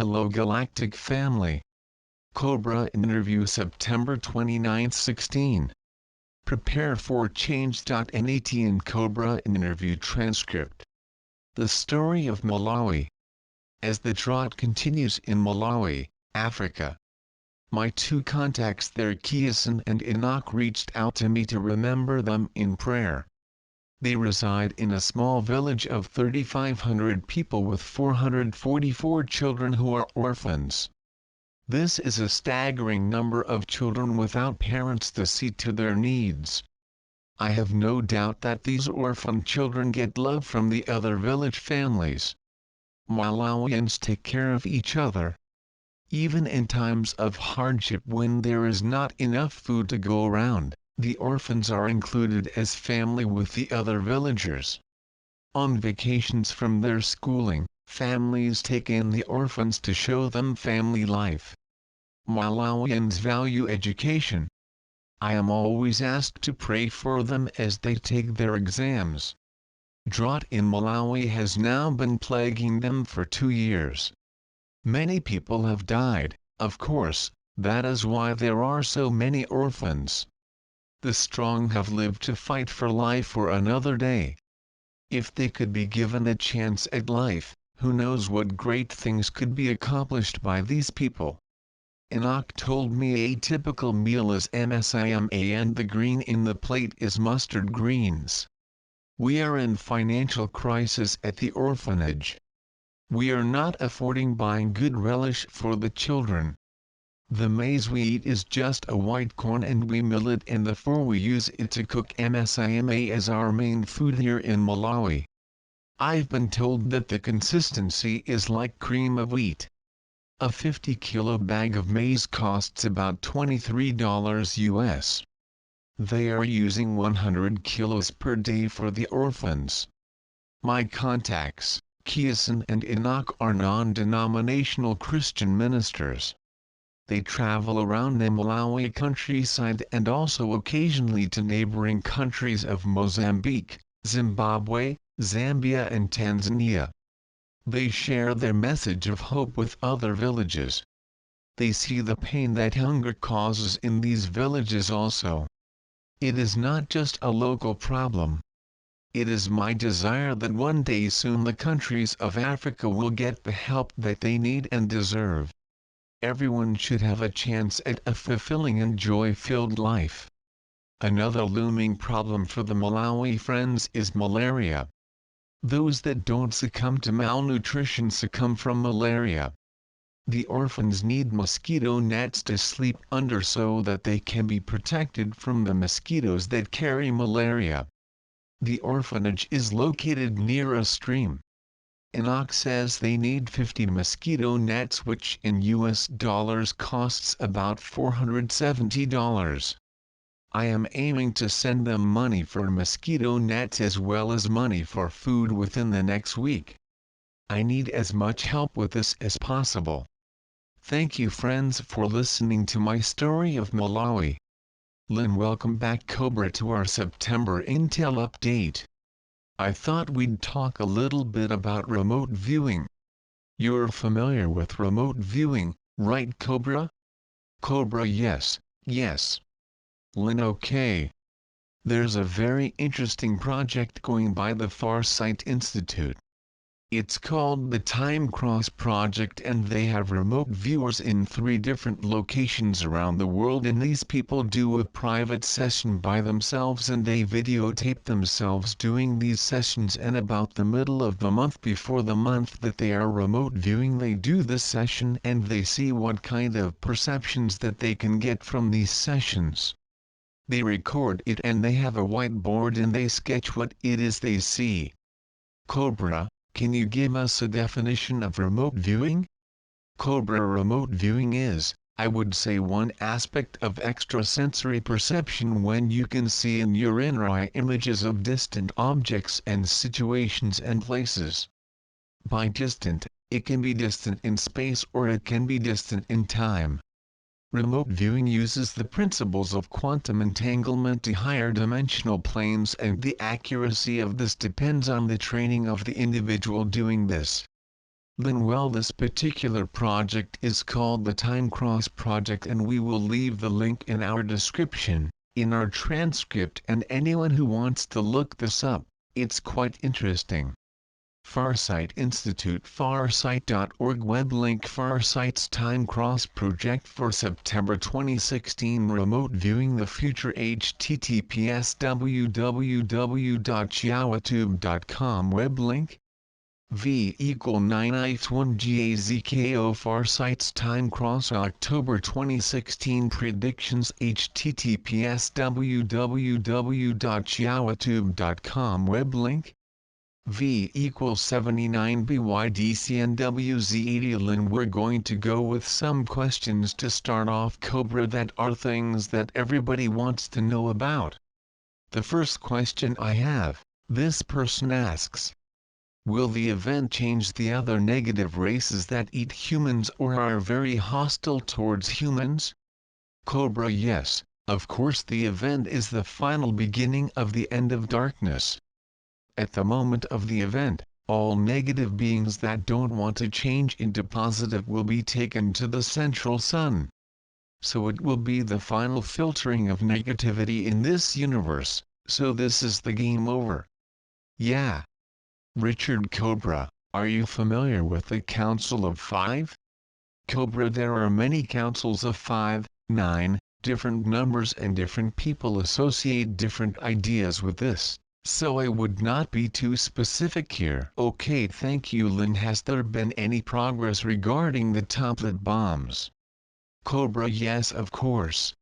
Hello Galactic family. Cobra interview September 29, 16. Prepare for change.nat and Cobra interview transcript. The story of Malawi. As the drought continues in Malawi, Africa. My two contacts there, Kiasan and Enoch, reached out to me to remember them in prayer. They reside in a small village of 3,500 people with 444 children who are orphans. This is a staggering number of children without parents to see to their needs. I have no doubt that these orphan children get love from the other village families. Malawians take care of each other. Even in times of hardship when there is not enough food to go around, the orphans are included as family with the other villagers. On vacations from their schooling, families take in the orphans to show them family life. Malawians value education. I am always asked to pray for them as they take their exams. Drought in Malawi has now been plaguing them for 2 years. Many people have died, of course, that is why there are so many orphans. The strong have lived to fight for life for another day. If they could be given a chance at life, who knows what great things could be accomplished by these people. Enoch told me a typical meal is MSIMA and the green in the plate is mustard greens. We are in financial crisis at the orphanage. We are not affording buying good relish for the children. The maize we eat is just a white corn and we mill it and therefore we use it to cook MSIMA as our main food here in Malawi. I've been told that the consistency is like cream of wheat. A 50-kilo bag of maize costs about $23 US. They are using 100 kilos per day for the orphans. My contacts, Kiasan and Enoch, are non-denominational Christian ministers. They travel around the Malawi countryside and also occasionally to neighboring countries of Mozambique, Zimbabwe, Zambia and Tanzania. They share their message of hope with other villages. They see the pain that hunger causes in these villages also. It is not just a local problem. It is my desire that one day soon the countries of Africa will get the help that they need and deserve. Everyone should have a chance at a fulfilling and joy-filled life. Another looming problem for the Malawi friends is malaria. Those that don't succumb to malnutrition succumb from malaria. The orphans need mosquito nets to sleep under so that they can be protected from the mosquitoes that carry malaria. The orphanage is located near a stream. Enoch says they need 50 mosquito nets, which in US dollars costs about $470. I am aiming to send them money for mosquito nets as well as money for food within the next week. I need as much help with this as possible. Thank you friends for listening to my story of Malawi. Lynn, welcome back Cobra to our September Intel update. I thought we'd talk a little bit about remote viewing. You're familiar with remote viewing, right Cobra? Cobra, yes, yes. Lynn, okay. There's a very interesting project going by the Farsight Institute. It's called the Time Cross Project and they have remote viewers in 3 different locations around the world, and these people do a private session by themselves and they videotape themselves doing these sessions, and about the middle of the month, before the month that they are remote viewing, they do this session and they see what kind of perceptions that they can get from these sessions. They record it and they have a whiteboard and they sketch what it is they see. Cobra, can you give us a definition of remote viewing? Cobra, remote viewing is, I would say, one aspect of extrasensory perception when you can see in your inner eye images of distant objects and situations and places. By distant, it can be distant in space or it can be distant in time. Remote viewing uses the principles of quantum entanglement to higher dimensional planes, and the accuracy of this depends on the training of the individual doing this. Lynn, well, this particular project is called the Time Cross Project, and we will leave the link in our description, in our transcript, and anyone who wants to look this up, it's quite interesting. Farsight Institute, farsight.org, web link. Farsight's Time Cross Project for September 2016 remote viewing the future, https www.xiaotube.com, web link. V = 9i1 GAZKO. Farsight's Time Cross October 2016 predictions, https www.xiaotube.com, web link. V = 79 BYDCNWZ80. Lynn, we're going to go with some questions to start off, Cobra, that are things that everybody wants to know about. The first question I have, this person asks, will the event change the other negative races that eat humans or are very hostile towards humans? Cobra: yes, of course. The event is the final beginning of the end of darkness. At the moment of the event, all negative beings that don't want to change into positive will be taken to the central sun. So it will be the final filtering of negativity in this universe, so this is the game over. Yeah. Richard: Cobra, are you familiar with the Council of Five? Cobra: there are many councils of 5, 9, different numbers, and different people associate different ideas with this, so I would not be too specific here. Okay, thank you, Lynn. Has there been any progress regarding the tablet bombs? Cobra: yes, of course.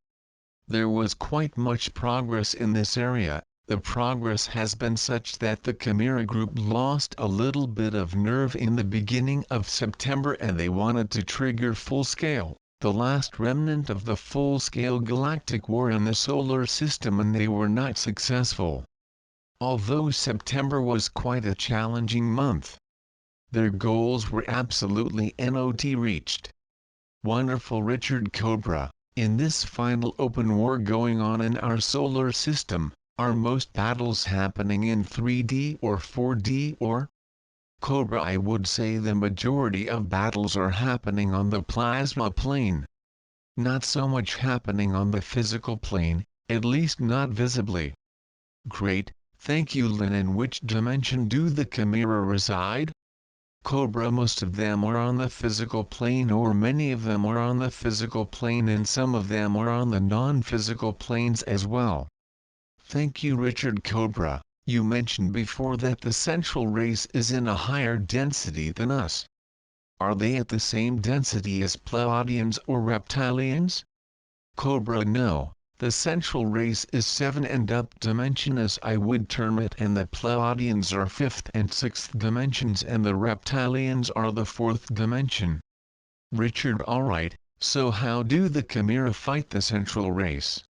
There was quite much progress in this area. The progress has been such that the Chimera group lost a little bit of nerve in the beginning of September, and they wanted to trigger full-scale, the last remnant of the full-scale galactic war in the solar system, and they were not successful. Although September was quite a challenging month, their goals were absolutely not reached. Wonderful, Richard. Cobra, in this final open war going on in our solar system, are most battles happening in 3D or 4D or? Cobra: I would say the majority of battles are happening on the plasma plane. Not so much happening on the physical plane, at least not visibly. Great, thank you, Lynn. In which dimension do the Chimera reside? Cobra: most of them are on the physical plane, or many of them are on the physical plane, and some of them are on the non-physical planes as well. Thank you, Richard. Cobra, you mentioned before that the central race is in a higher density than us. Are they at the same density as Pleiadians or reptilians? Cobra: no, the central race is 7 and up dimension, as I would term it, and the Pleiadians are 5th and 6th dimensions, and the reptilians are the 4th dimension. Richard: alright, so how do the Chimera fight the central race?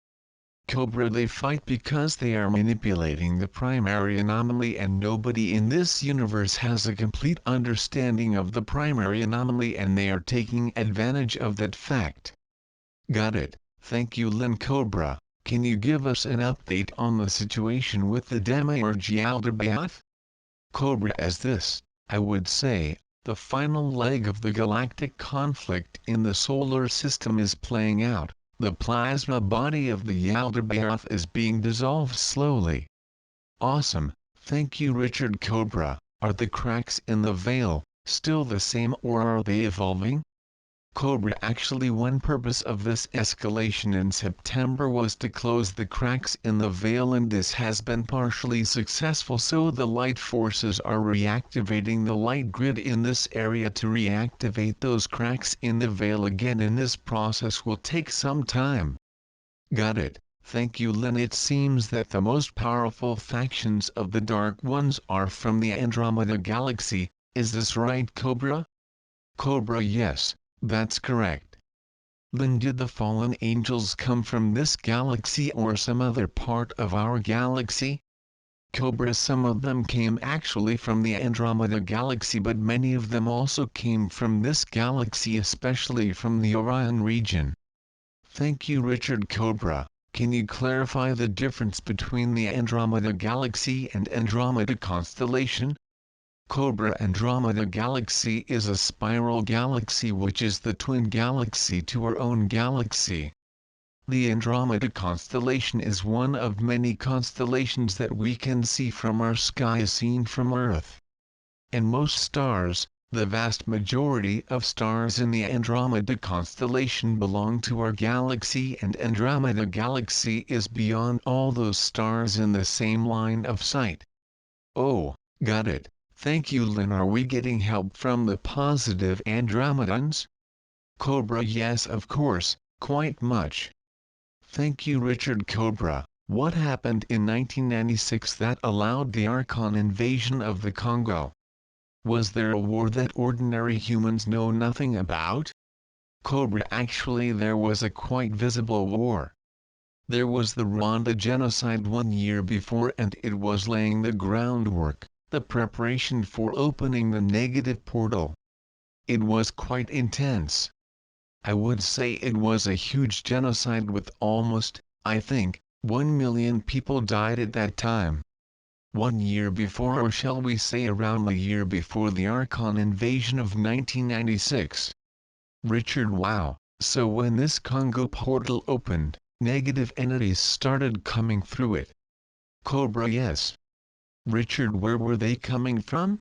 Cobra: they fight because they are manipulating the primary anomaly, and nobody in this universe has a complete understanding of the primary anomaly, and they are taking advantage of that fact. Got it, thank you, Lynn. Cobra, can you give us an update on the situation with the Demiurge Yaldabaoth? Cobra: as this, I would say, the final leg of the galactic conflict in the solar system is playing out. The plasma body of the Yaldabaoth is being dissolved slowly. Awesome, thank you, Richard. Cobra, are the cracks in the veil still the same, or are they evolving? Cobra: actually, one purpose of this escalation in September was to close the cracks in the veil, and this has been partially successful, so the light forces are reactivating the light grid in this area to reactivate those cracks in the veil again, and this process will take some time. Got it, thank you, Lynn. It seems that the most powerful factions of the Dark Ones are from the Andromeda Galaxy, is this right, Cobra? Cobra: yes, that's correct. Lynn: did the fallen angels come from this galaxy or some other part of our galaxy? Cobra: some of them came actually from the Andromeda Galaxy, but many of them also came from this galaxy, especially from the Orion region. Thank you, Richard. Cobra, can you clarify the difference between the Andromeda Galaxy and Andromeda constellation? Cobra Andromeda Galaxy is a spiral galaxy which is the twin galaxy to our own galaxy. The Andromeda constellation is one of many constellations that we can see from our sky seen from Earth. And most stars, the vast majority of stars in the Andromeda constellation belong to our galaxy, and Andromeda Galaxy is beyond all those stars in the same line of sight. Oh, got it. Thank you, Lynn. Are we getting help from the positive Andromedans? Cobra: yes, of course, quite much. Thank you, Richard. Cobra: what happened in 1996 that allowed the Archon invasion of the Congo? Was there a war that ordinary humans know nothing about? Cobra: actually there was a quite visible war. There was the Rwanda genocide 1 year before, and it was laying the groundwork, the preparation for opening the negative portal. It was quite intense. I would say it was a huge genocide with almost, I think, 1 million people died at that time. 1 year before, or shall we say around a year before, the Archon invasion of 1996. Richard: wow, so when this Congo portal opened, negative entities started coming through it. Cobra: yes. Richard: where were they coming from?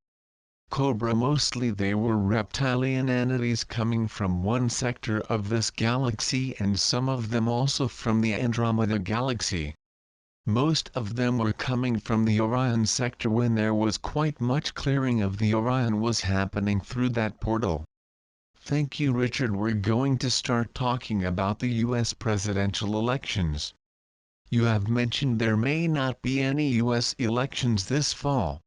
Cobra: mostly they were reptilian entities coming from one sector of this galaxy, and some of them also from the Andromeda Galaxy. Most of them were coming from the Orion sector when there was quite much clearing of the Orion was happening through that portal. Thank you, Richard. We're going to start talking about the US presidential elections. You have mentioned there may not be any US elections this fall.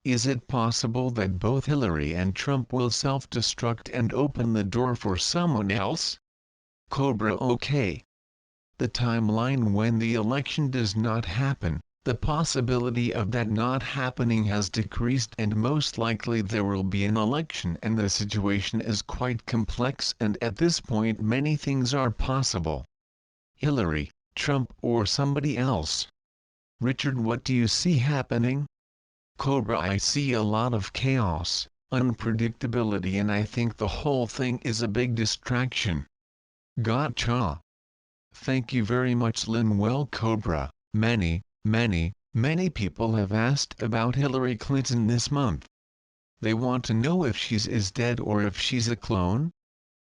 Is it possible that both Hillary and Trump will self-destruct and open the door for someone else? Cobra: okay. The timeline when the election does not happen, the possibility of that not happening has decreased, and most likely there will be an election, and the situation is quite complex, and at this point many things are possible. Hillary, Trump, or somebody else. Richard: what do you see happening? Cobra: I see a lot of chaos, unpredictability, and I think the whole thing is a big distraction. Gotcha. Thank you very much, Lynn. Well, Cobra, many people have asked about Hillary Clinton this month. They want to know if she's is dead or if she's a clone.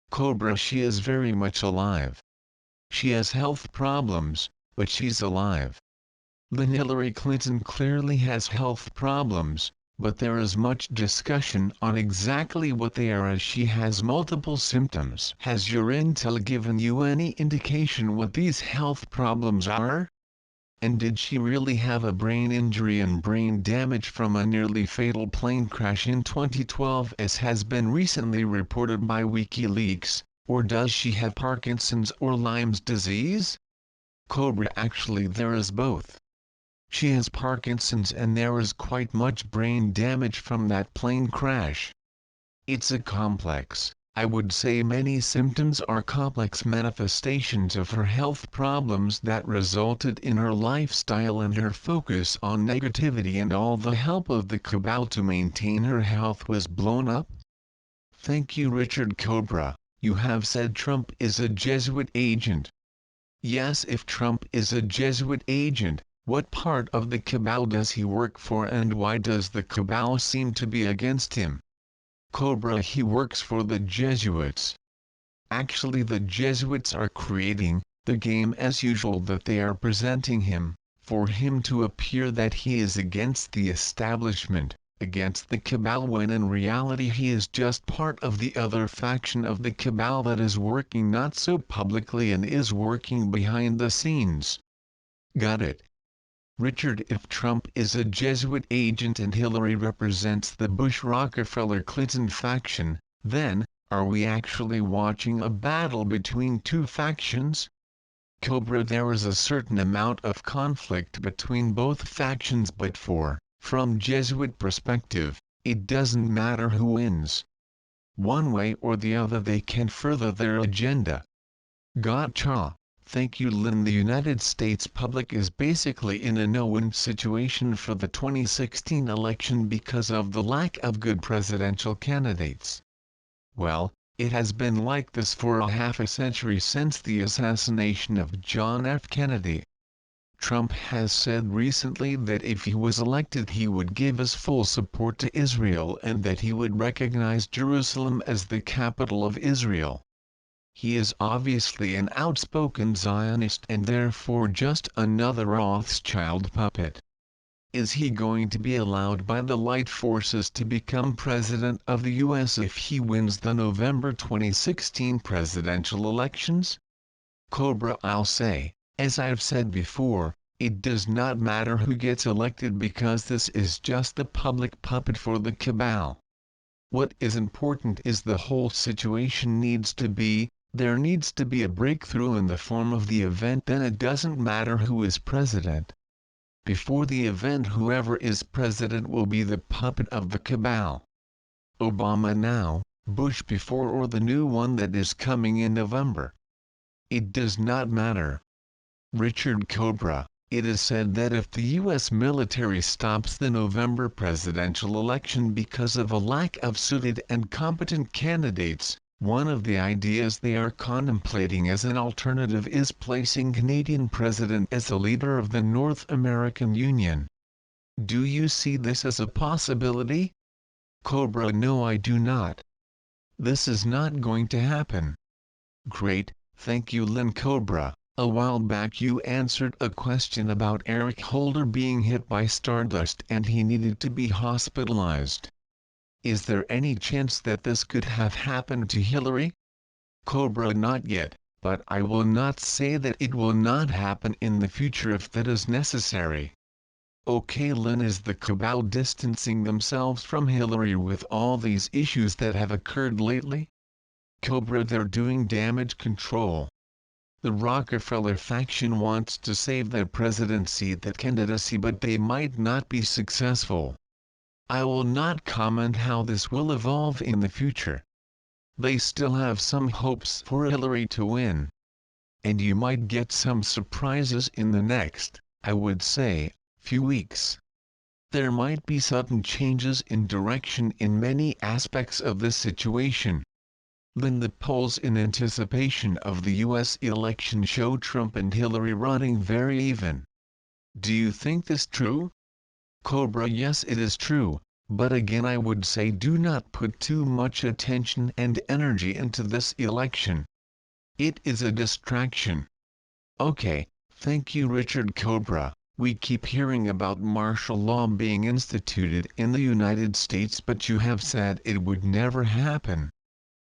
Cobra: she is very much alive. She has health problems, but she's alive. Lynn: Hillary Clinton clearly has health problems, but there is much discussion on exactly what they are, as she has multiple symptoms. Has your intel given you any indication what these health problems are? And did she really have a brain injury and brain damage from a nearly fatal plane crash in 2012, as has been recently reported by WikiLeaks, or does she have Parkinson's or Lyme's disease? Cobra: actually there is both. She has Parkinson's and there is quite much brain damage from that plane crash. It's a complex, I would say many symptoms are complex manifestations of her health problems that resulted in her lifestyle and her focus on negativity, and all the help of the cabal to maintain her health was blown up. Thank you, Richard. Cobra: you have said Trump is a Jesuit agent. Yes, if Trump is a Jesuit agent, what part of the cabal does he work for, and why does the cabal seem to be against him? Cobra: he works for the Jesuits. Actually the Jesuits are creating the game as usual that they are presenting him, for him to appear that he is against the establishment, against the cabal, when in reality he is just part of the other faction of the cabal that is working not so publicly and is working behind the scenes. Got it. Richard: if Trump is a Jesuit agent and Hillary represents the Bush-Rockefeller-Clinton faction, then, are we actually watching a battle between two factions? Cobra: there is a certain amount of conflict between both factions, but from Jesuit perspective, it doesn't matter who wins. One way or the other they can further their agenda. Gotcha. Thank you, Lynn. The United States public is basically in a no-win situation for the 2016 election because of the lack of good presidential candidates. Well, it has been like this for a half a century since the assassination of John F. Kennedy. Trump has said recently that if he was elected he would give his full support to Israel and that he would recognize Jerusalem as the capital of Israel. He is obviously an outspoken Zionist and therefore just another Rothschild puppet. Is he going to be allowed by the light forces to become president of the US if he wins the November 2016 presidential elections? Cobra, I'll say, as I've said before, it does not matter who gets elected because this is just the public puppet for the cabal. What is important is the whole situation there needs to be a breakthrough in the form of the event, then it doesn't matter who is president. Before the event, whoever is president will be the puppet of the cabal. Obama now, Bush before, or the new one that is coming in November. It does not matter. Richard Cobra, it is said that if the U.S. military stops the November presidential election because of a lack of suited and competent candidates, one of the ideas they are contemplating as an alternative is placing Canadian president as the leader of the North American Union. Do you see this as a possibility? Cobra, no, I do not. This is not going to happen. Great, thank you, Lynn. Cobra, a while back you answered a question about Eric Holder being hit by stardust and he needed to be hospitalized. Is there any chance that this could have happened to Hillary? Cobra, not yet, but I will not say that it will not happen in the future if that is necessary. Okay, Lynn, is the cabal distancing themselves from Hillary with all these issues that have occurred lately? Cobra, they're doing damage control. The Rockefeller faction wants to save that presidency, that candidacy, but they might not be successful. I will not comment how this will evolve in the future. They still have some hopes for Hillary to win. And you might get some surprises in the next, I would say, few weeks. There might be sudden changes in direction in many aspects of this situation. Then the polls in anticipation of the US election show Trump and Hillary running very even. Do you think this true? Cobra, yes, it is true, but again I would say do not put too much attention and energy into this election. It is a distraction. Okay, thank you, Richard. Cobra, we keep hearing about martial law being instituted in the United States, but you have said it would never happen.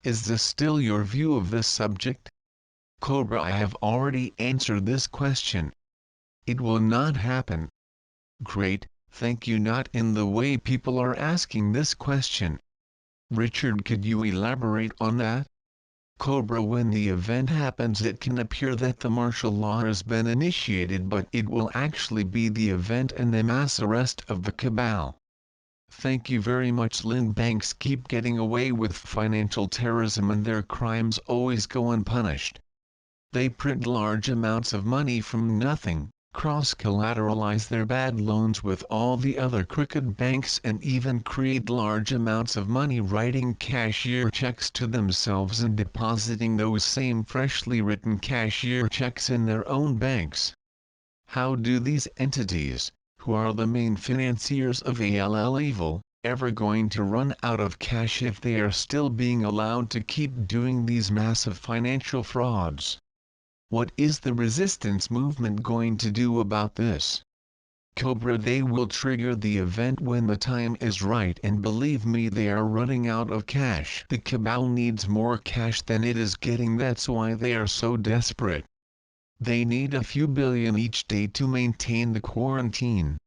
Is this still your view of this subject? Cobra, I have already answered this question. It will not happen. Great, thank you. Not in the way people are asking this question. Richard, could you elaborate on that? Cobra, when the event happens it can appear that the martial law has been initiated, but it will actually be the event and the mass arrest of the cabal. Thank you very much, Lynn. Banks keep getting away with financial terrorism and their crimes always go unpunished. They print large amounts of money from nothing, cross-collateralize their bad loans with all the other crooked banks, and even create large amounts of money writing cashier checks to themselves and depositing those same freshly written cashier checks in their own banks. How do these entities, who are the main financiers of all evil, ever going to run out of cash if they are still being allowed to keep doing these massive financial frauds? What is the resistance movement going to do about this? Cobra, they will trigger the event when the time is right, and believe me, they are running out of cash. The cabal needs more cash than it is getting, that's why they are so desperate. They need a few billion each day to maintain the quarantine.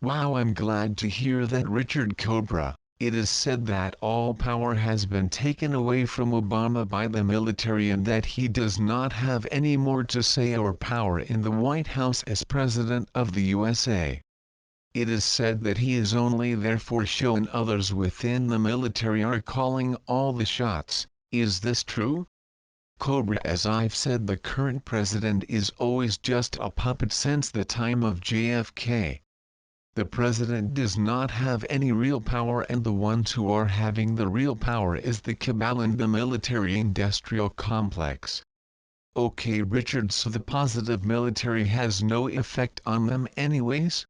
Wow, I'm glad to hear that, Richard. Cobra, it is said that all power has been taken away from Obama by the military and that he does not have any more to say or power in the White House as President of the USA. It is said that he is only there for show and others within the military are calling all the shots. Is this true? Cobra, as I've said, the current president is always just a puppet since the time of JFK. The president does not have any real power, and the ones who are having the real power is the cabal and the military-industrial complex. Okay Richard, so the positive military has no effect on them anyways?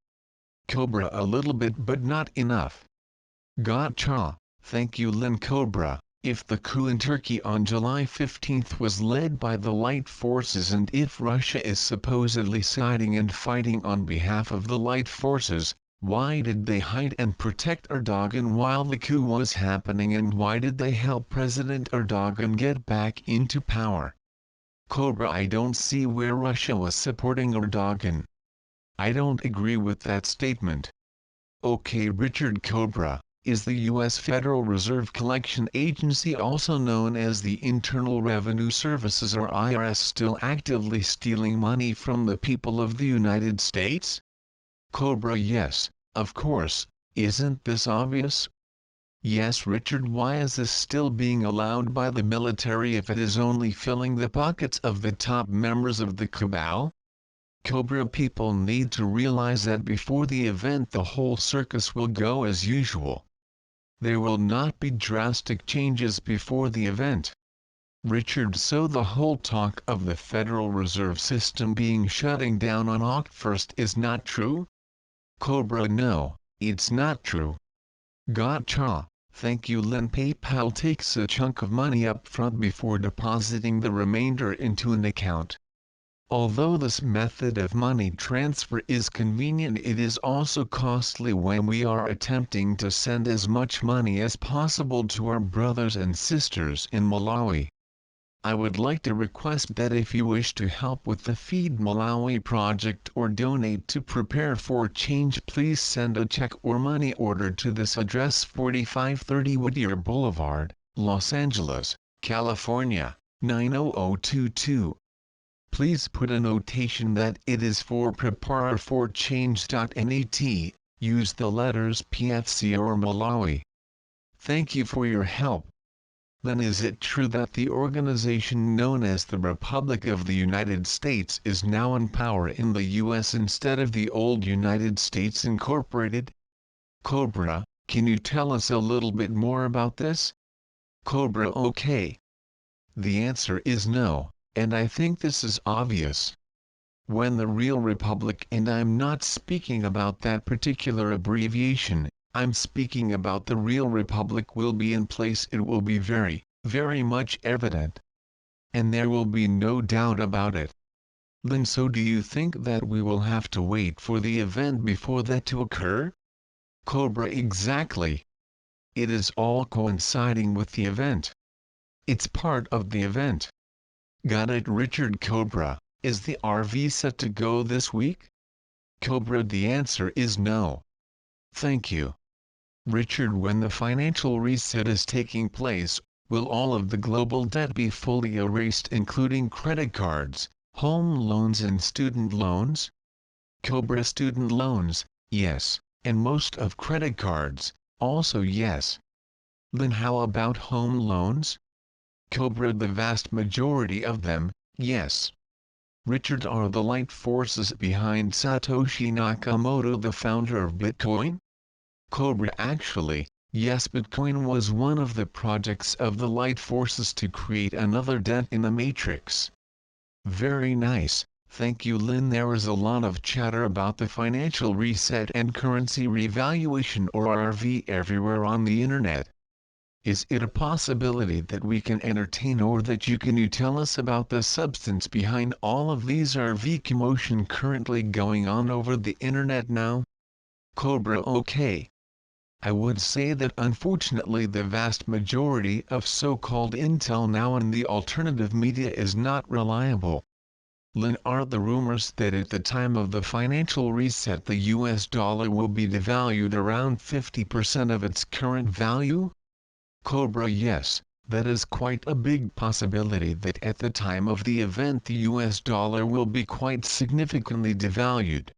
Cobra, a little bit but not enough. Gotcha, thank you Lynn. Cobra, if the coup in Turkey on July 15 was led by the light forces, and if Russia is supposedly siding and fighting on behalf of the light forces, why did they hide and protect Erdogan while the coup was happening, and why did they help President Erdogan get back into power? Cobra, I don't see where Russia was supporting Erdogan. I don't agree with that statement. Okay Richard. Cobra, is the U.S. Federal Reserve Collection Agency, also known as the Internal Revenue Services or IRS, still actively stealing money from the people of the United States? Cobra, yes, of course, isn't this obvious? Yes Richard, why is this still being allowed by the military if it is only filling the pockets of the top members of the cabal? Cobra, people need to realize that before the event the whole circus will go as usual. There will not be drastic changes before the event. Richard, so the whole talk of the Federal Reserve System being shutting down on August 1st is not true? Cobra, no, it's not true. Gotcha, thank you Lynn. PayPal takes a chunk of money up front before depositing the remainder into an account. Although this method of money transfer is convenient, it is also costly when we are attempting to send as much money as possible to our brothers and sisters in Malawi. I would like to request that if you wish to help with the Feed Malawi project or donate to Prepare for Change, please send a check or money order to this address: 4530 Whittier Boulevard, Los Angeles, California, 90022. Please put a notation that it is for Prepare for Change.net, use the letters PFC or Malawi. Thank you for your help. Then is it true that the organization known as the Republic of the United States is now in power in the US instead of the old United States Incorporated? Cobra, can you tell us a little bit more about this? Cobra, okay. The answer is no. And I think this is obvious. When the real republic, and I'm not speaking about that particular abbreviation, I'm speaking about the real republic, will be in place, it will be very, very much evident. And there will be no doubt about it. Then so do you think that we will have to wait for the event before that to occur? Cobra, exactly. It is all coinciding with the event. It's part of the event. Got it Richard. Cobra, is the RV set to go this week? Cobra, the answer is no. Thank you. Richard, when the financial reset is taking place, will all of the global debt be fully erased, including credit cards, home loans and student loans? Cobra, student loans, yes, and most of credit cards, also yes. Then how about home loans? Cobra, the vast majority of them, yes. Richard, are the light forces behind Satoshi Nakamoto the founder of Bitcoin? Cobra, actually, yes, Bitcoin was one of the projects of the light forces to create another dent in the matrix. Very nice, thank you Lynn. There is a lot of chatter about the financial reset and currency revaluation or RV everywhere on the internet. Is it a possibility that we can entertain, or that you tell us about the substance behind all of these RV commotion currently going on over the internet now? Cobra, okay. I would say that unfortunately the vast majority of so-called intel now in the alternative media is not reliable. Lynn, are the rumors that at the time of the financial reset the US dollar will be devalued around 50% of its current value? Cobra, yes, that is quite a big possibility that at the time of the event the US dollar will be quite significantly devalued.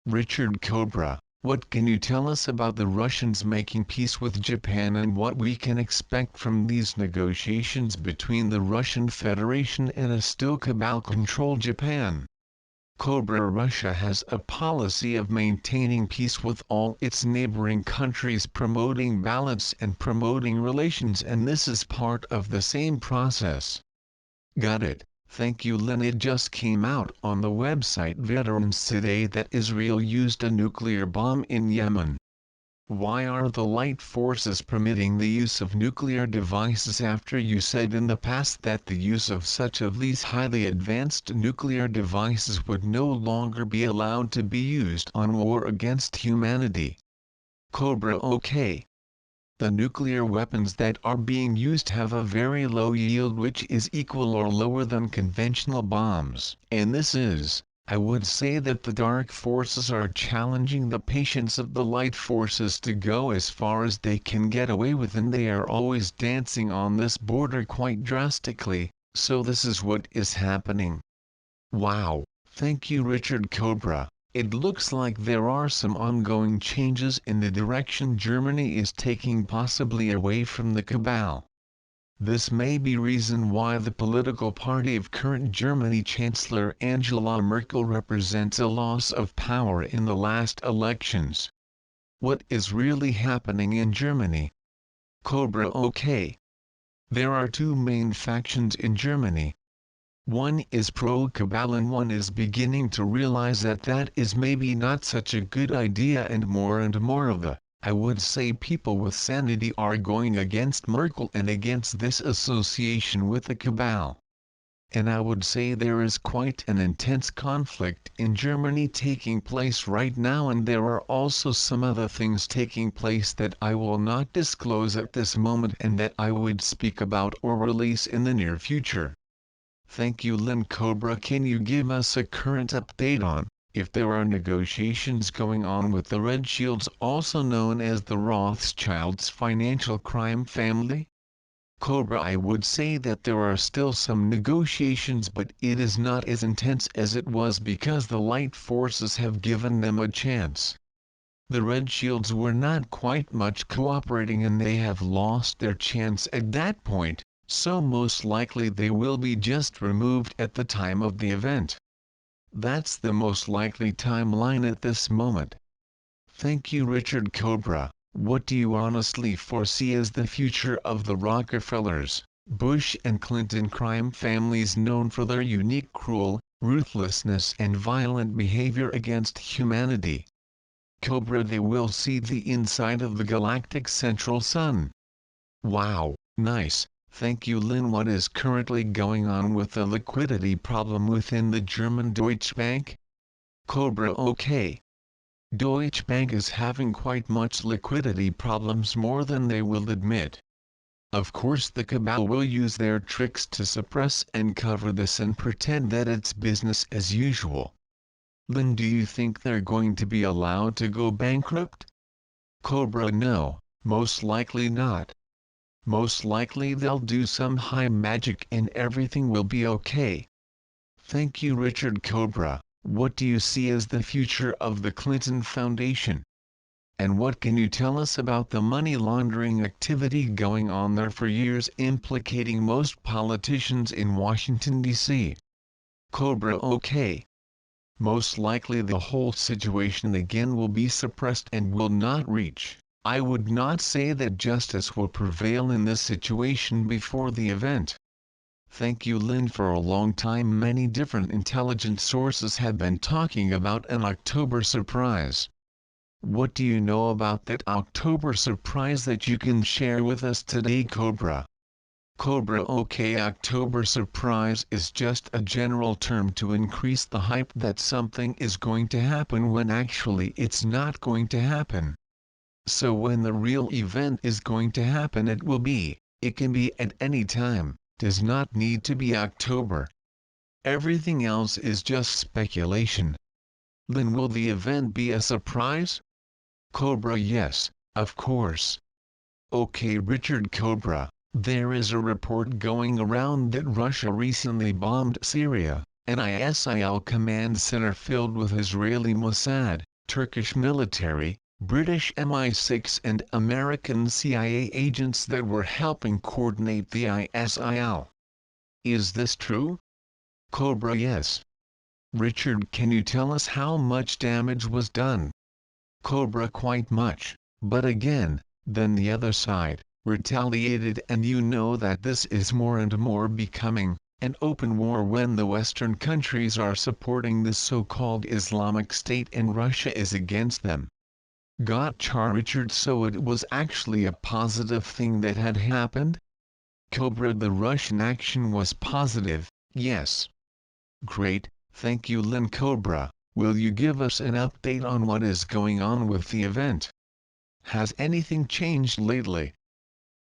Richard, Cobra, What can you tell us about the Russians making peace with Japan and what we can expect from these negotiations between the Russian Federation and a still cabal-controlled Japan? Cobra. Russia has a policy of maintaining peace with all its neighboring countries, promoting balance and promoting relations, and this is part of the same process. Got it. Thank you, Lynn. It just came out on the website Veterans today that Israel used a nuclear bomb in Yemen. Why are the light forces permitting the use of nuclear devices after you said in the past that the use of such of these highly advanced nuclear devices would no longer be allowed to be used on war against humanity? Cobra. Okay. The nuclear weapons that are being used have a very low yield which is equal or lower than conventional bombs. And this is, I would say that the dark forces are challenging the patience of the light forces to go as far as they can get away with, and they are always dancing on this border quite drastically, so this is what is happening. Wow, thank you, Richard. Cobra. It looks like there are some ongoing changes in the direction Germany is taking, possibly away from the cabal. This may be reason why the political party of current Germany Chancellor Angela Merkel represents a loss of power in the last elections. What is really happening in Germany? Cobra. Okay. There are two main factions in Germany. One is pro-cabal and one is beginning to realize that that is maybe not such a good idea, and more of the, I would say, people with sanity are going against Merkel and against this association with the cabal. And I would say there is quite an intense conflict in Germany taking place right now, and there are also some other things taking place that I will not disclose at this moment and that I would speak about or release in the near future. Thank you, Lynn. Cobra. Can you give us a current update on if there are negotiations going on with the Red Shields, also known as the Rothschilds financial crime family? Cobra. I would say that there are still some negotiations, but it is not as intense as it was because the light forces have given them a chance. The Red Shields were not quite much cooperating and they have lost their chance at that point, so most likely they will be just removed at the time of the event. That's the most likely timeline at this moment. Thank you, Richard. Cobra. What do you honestly foresee as the future of the Rockefellers, Bush and Clinton crime families known for their unique cruel, ruthlessness and violent behavior against humanity? Cobra. They will see the inside of the galactic central sun. Wow, nice. Thank you, Lynn. What is currently going on with the liquidity problem within the German Deutsche Bank? Cobra. Okay. Deutsche Bank is having quite much liquidity problems, more than they will admit. Of course the cabal will use their tricks to suppress and cover this and pretend that it's business as usual. Lynn, do you think they're going to be allowed to go bankrupt? Cobra. No, most likely not. Most likely they'll do some high magic and everything will be okay. Thank you, Richard. Cobra. What do you see as the future of the Clinton Foundation? And what can you tell us about the money laundering activity going on there for years, implicating most politicians in Washington, D.C.? Cobra. Okay. Most likely the whole situation again will be suppressed and will not reach. I would not say that justice will prevail in this situation before the event. Thank you, Lynn. For a long time many different intelligence sources have been talking about an October surprise. What do you know about that October surprise that you can share with us today? Cobra. Cobra. Okay, October surprise is just a general term to increase the hype that something is going to happen when actually it's not going to happen. So when the real event is going to happen, it can be at any time, does not need to be October. Everything else is just speculation. Then will the event be a surprise? Cobra. Yes, of course. Okay, Richard. Cobra. There is a report going around that Russia recently bombed Syria, an ISIL command center filled with Israeli Mossad, Turkish military, British MI6 and American CIA agents that were helping coordinate the ISIL. Is this true? Cobra: yes. Richard: can you tell us how much damage was done? Cobra: quite much, but again, then the other side retaliated, and you know that this is more and more becoming an open war when the Western countries are supporting the so-called Islamic State and Russia is against them. Gotcha, Richard: so it was actually a positive thing that had happened? Cobra: the Russian action was positive, yes. Great, thank you Lynn. Cobra: will you give us an update on what is going on with the event? Has anything changed lately?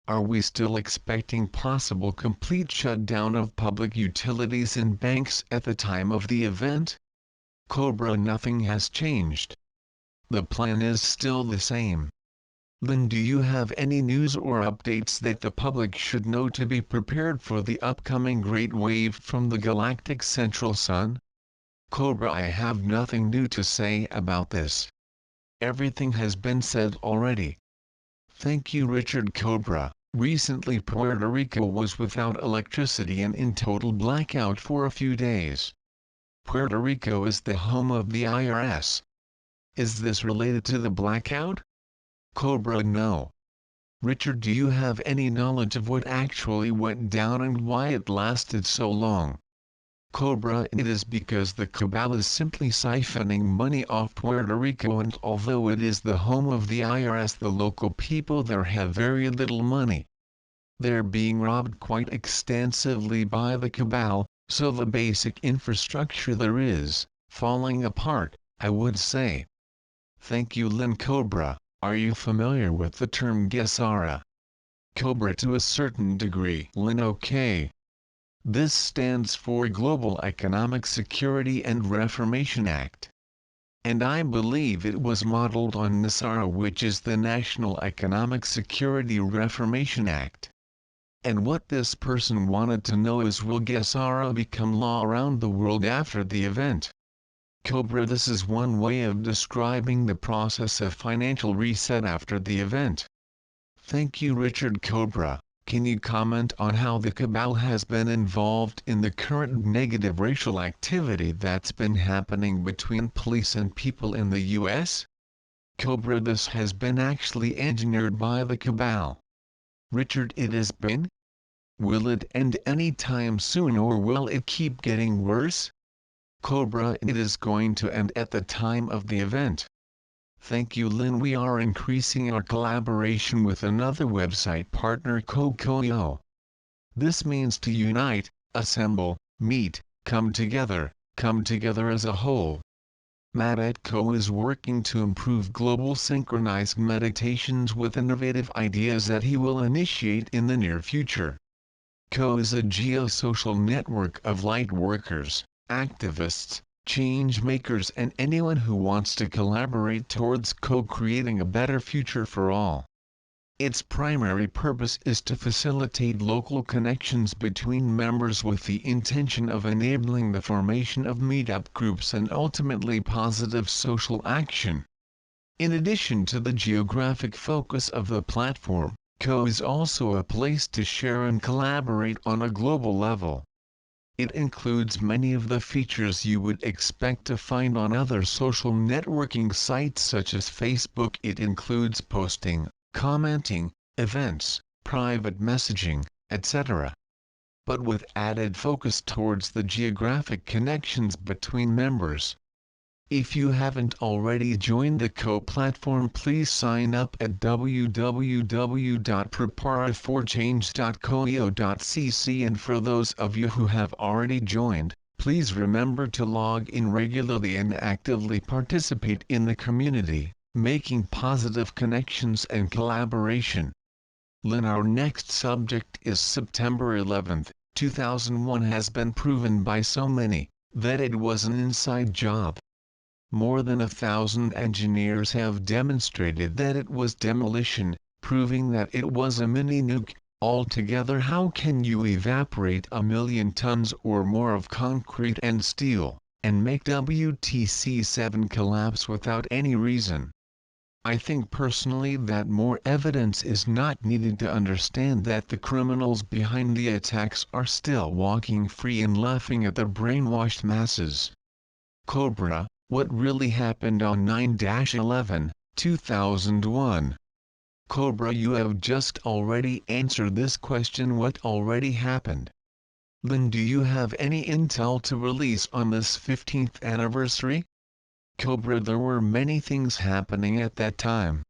Are we still expecting possible complete shutdown of public utilities and banks at the time of the event? Cobra: nothing has changed. The plan is still the same. Lynn: do you have any news or updates that the public should know to be prepared for the upcoming great wave from the galactic central sun? Cobra: I have nothing new to say about this. Everything has been said already. Thank you Richard. Cobra: recently Puerto Rico was without electricity and in total blackout for a few days. Puerto Rico is the home of the IRS. Is this related to the blackout? Cobra: no. Richard: do you have any knowledge of what actually went down and why it lasted so long? Cobra: it is because the cabal is simply siphoning money off Puerto Rico, and although it is the home of the IRS, the local people there have very little money. They're being robbed quite extensively by the cabal, so the basic infrastructure there is falling apart, I would say. Thank you Lynn. Cobra: are you familiar with the term GESARA? Cobra: to a certain degree. Lynn: okay. This stands for Global Economic Security and Reformation Act. And I believe it was modeled on NESARA, which is the National Economic Security Reformation Act. And what this person wanted to know is, will GESARA become law around the world after the event? Cobra: this is one way of describing the process of financial reset after the event. Thank you Richard. Cobra: can you comment on how the cabal has been involved in the current negative racial activity that's been happening between police and people in the US? Cobra: this has been actually engineered by the cabal. Richard: it has been? Will it end any time soon, or will it keep getting worse? Cobra: it is going to end at the time of the event. Thank you Lynn. We are increasing our collaboration with another website partner, Cocoyo. This means to unite, assemble, meet, come together as a whole. Matt at Co is working to improve global synchronized meditations with innovative ideas that he will initiate in the near future. Co is a geosocial network of light workers, activists, change makers, and anyone who wants to collaborate towards co-creating a better future for all. Its primary purpose is to facilitate local connections between members with the intention of enabling the formation of meetup groups and ultimately positive social action. In addition to the geographic focus of the platform, Co is also a place to share and collaborate on a global level. It includes many of the features you would expect to find on other social networking sites such as Facebook. It includes posting, commenting, events, private messaging, etc. But with added focus towards the geographic connections between members. If you haven't already joined the Co platform, please sign up at www.preparaforchange.coio.cc, and for those of you who have already joined, please remember to log in regularly and actively participate in the community, making positive connections and collaboration. Lynn, our next subject is September 11, 2001 has been proven by so many that it was an inside job. More than 1,000 engineers have demonstrated that it was demolition, proving that it was a mini-nuke. Altogether, how can you evaporate 1 million tons or more of concrete and steel, and make WTC7 collapse without any reason. I think personally that more evidence is not needed to understand that the criminals behind the attacks are still walking free and laughing at the brainwashed masses. Cobra, what really happened on 9/11/2001? Cobra, you have just already answered this question. What already happened? Then do you have any intel to release on this 15th anniversary? Cobra, there were many things happening at that time.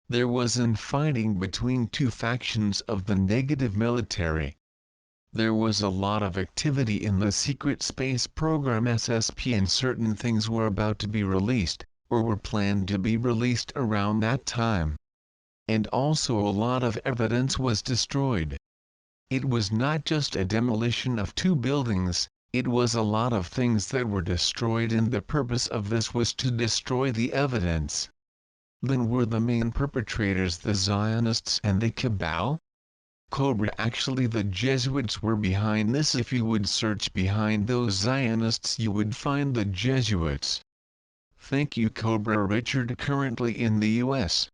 There was infighting between two factions of the negative military. There was a lot of activity in the secret space program SSP, and certain things were about to be released, or were planned to be released around that time. And also a lot of evidence was destroyed. It was not just a demolition of two buildings, it was a lot of things that were destroyed, and the purpose of this was to destroy the evidence. Then were the main perpetrators the Zionists and the Cabal? Cobra, actually the Jesuits were behind this. If you would search behind those Zionists you would find the Jesuits. Thank you, Cobra. Richard, currently in the US,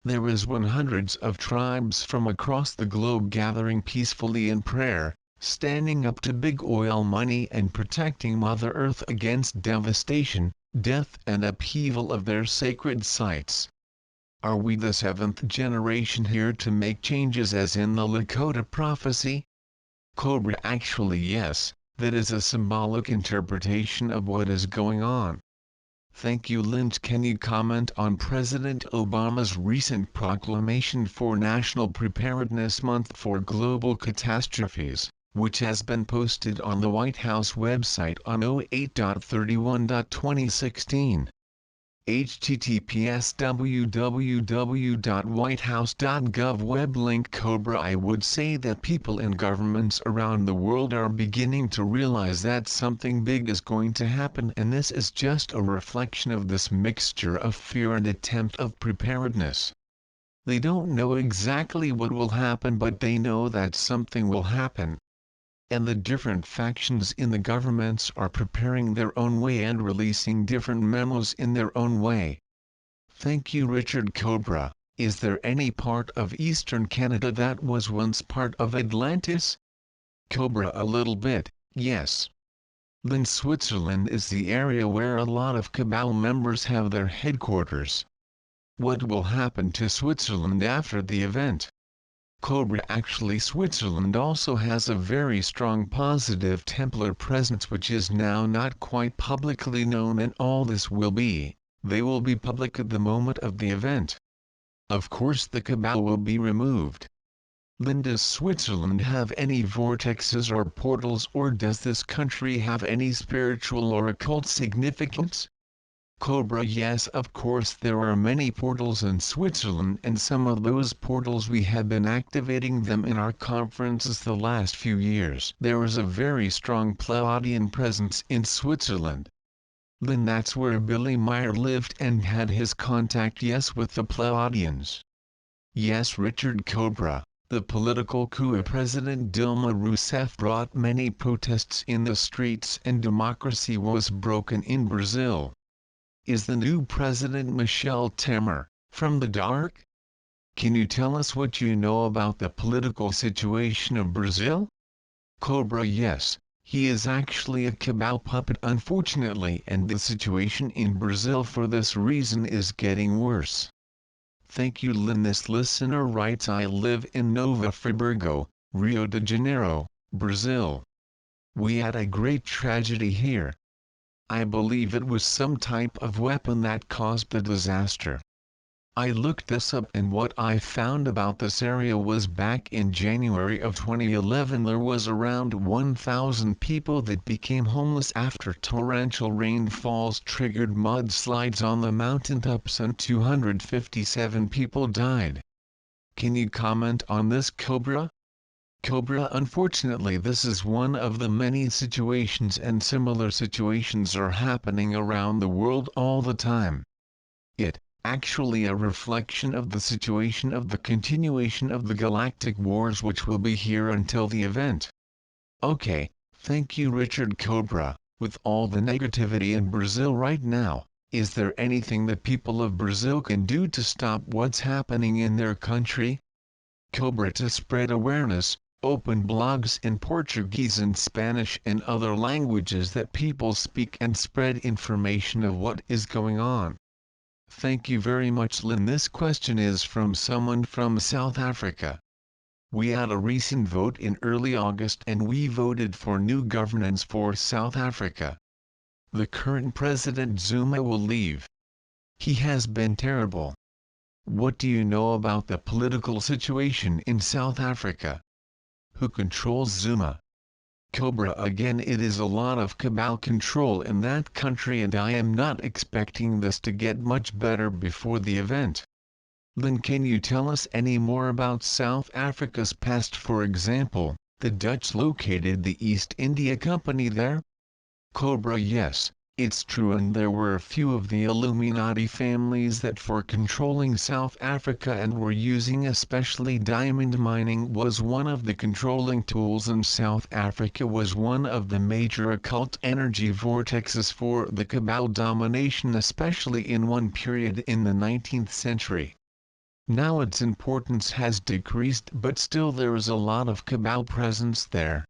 there is hundreds of tribes from across the globe gathering peacefully in prayer, standing up to big oil money and protecting Mother Earth against devastation, death and upheaval of their sacred sites. Are we the seventh generation here to make changes as in the Lakota prophecy? Cobra, actually yes, that is a symbolic interpretation of what is going on. Thank you, Lynch. Can you comment on President Obama's recent proclamation for National Preparedness Month for Global Catastrophes, which has been posted on the White House website on 08/31/2016? https www.whitehouse.gov web link. Cobra, I would say that people in governments around the world are beginning to realize that something big is going to happen, and this is just a reflection of this mixture of fear and attempt of preparedness. They don't know exactly what will happen, but they know that something will happen. And the different factions in the governments are preparing their own way and releasing different memos in their own way. Thank you, Richard. Cobra, is there any part of eastern Canada that was once part of Atlantis? Cobra, a little bit, yes. Then Switzerland is the area where a lot of Cabal members have their headquarters. What will happen to Switzerland after the event? Cobra, actually Switzerland also has a very strong positive Templar presence which is now not quite publicly known, and all this will be, they will be public at the moment of the event. Of course the Cabal will be removed. Then does Switzerland have any vortexes or portals, or does this country have any spiritual or occult significance? Cobra, yes, of course there are many portals in Switzerland, and some of those portals we have been activating them in our conferences the last few years. There is a very strong Pleiadian presence in Switzerland. Then that's where Billy Meyer lived and had his contact, yes, with the Pleiadians. Yes, Richard. Cobra, the political coup of President Dilma Rousseff brought many protests in the streets and democracy was broken in Brazil. Is the new president Michel Temer from the dark? Can you tell us what you know about the political situation of Brazil? Cobra, yes, he is actually a Cabal puppet, unfortunately, and the situation in Brazil for this reason is getting worse. Thank you, Lynn. This listener writes, I live in Nova Friburgo, Rio de Janeiro, Brazil. We had a great tragedy here. I believe it was some type of weapon that caused the disaster. I looked this up, and what I found about this area was back in January of 2011 there was around 1,000 people that became homeless after torrential rainfalls triggered mudslides on the mountaintops, and 257 people died. Can you comment on this, Cobra? Cobra, unfortunately this is one of the many situations, and similar situations are happening around the world all the time. It, actually a reflection of the situation of the continuation of the Galactic Wars which will be here until the event. Okay, thank you, Richard. Cobra, With all the negativity in Brazil right now, is there anything that people of Brazil can do to stop what's happening in their country? Cobra to spread awareness, open blogs in Portuguese and Spanish and other languages that people speak and spread information of what is going on. Thank you very much, Lynn. This question is from someone from South Africa. We had a recent vote in early August and we voted for new governance for South Africa. The current President Zuma will leave. He has been terrible. What do you know about the political situation in South Africa? Who controls Zuma? Cobra again, it is a lot of cabal control in that country and I am not expecting this to get much better before the event. Lynn, can you tell us any more about South Africa's past? For example, the Dutch located the East India Company there? Cobra, yes, it's true, and there were a few of the Illuminati families that for controlling South Africa and were using especially diamond mining was one of the controlling tools, and South Africa was one of the major occult energy vortexes for the cabal domination, especially in one period in the 19th century. Now its importance has decreased, but still there is a lot of cabal presence there.